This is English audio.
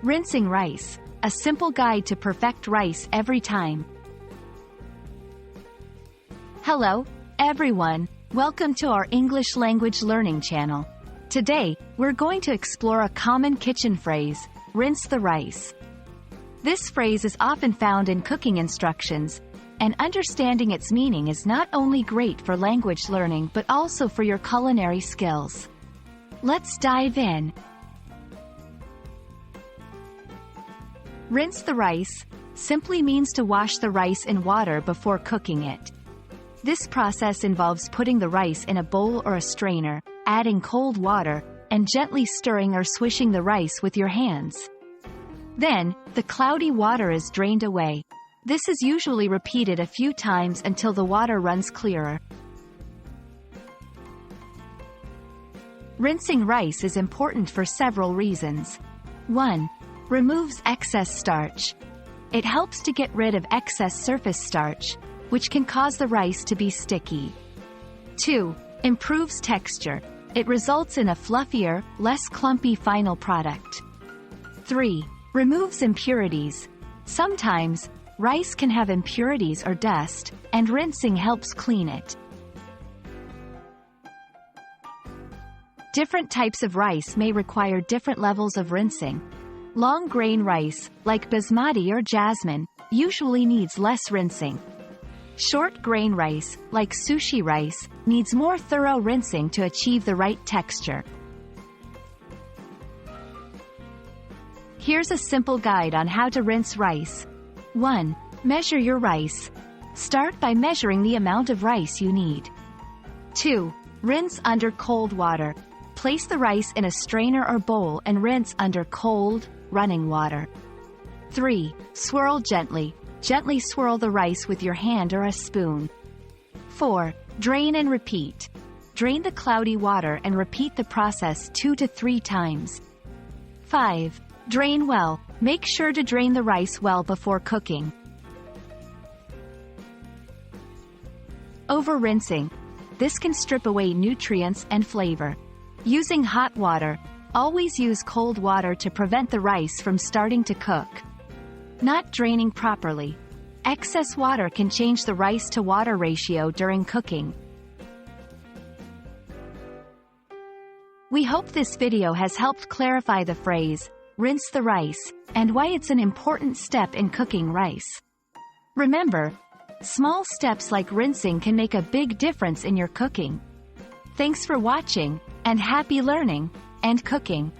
Rinsing rice, a simple guide to perfect rice every time. Hello, everyone. Welcome to our English language learning channel. Today, we're going to explore a common kitchen phrase, rinse the rice. This phrase is often found in cooking instructions, and understanding its meaning is not only great for language learning but also for your culinary skills. Let's dive in. Rinse the rice simply means to wash the rice in water before cooking it. This process involves putting the rice in a bowl or a strainer, adding cold water, and gently stirring or swishing the rice with your hands. Then, the cloudy water is drained away. This is usually repeated a few times until the water runs clearer. Rinsing rice is important for several reasons. 1. Removes excess starch. It helps to get rid of excess surface starch, which can cause the rice to be sticky. 2. Improves texture. It results in a fluffier, less clumpy final product. 3. Removes impurities. Sometimes, rice can have impurities or dust, and rinsing helps clean it. Different types of rice may require different levels of rinsing. Long grain rice, like basmati or jasmine, usually needs less rinsing. Short grain rice, like sushi rice, needs more thorough rinsing to achieve the right texture. Here's a simple guide on how to rinse rice. 1. Measure your rice. Start by measuring the amount of rice you need. 2. Rinse under cold water. Place the rice in a strainer or bowl and rinse under cold, running water. 3. Swirl gently. Gently swirl the rice with your hand or a spoon. 4. Drain and repeat. Drain the cloudy water and repeat the process 2 to 3 times. 5. Drain well. Make sure to drain the rice well before cooking. Over-rinsing. This can strip away nutrients and flavor. Using hot water. Always use cold water to prevent the rice from starting to cook. Not draining properly. Excess water can change the rice to water ratio during cooking. We hope this video has helped clarify the phrase, rinse the rice, and why it's an important step in cooking rice. Remember, small steps like rinsing can make a big difference in your cooking. Thanks for watching, and happy learning and cooking.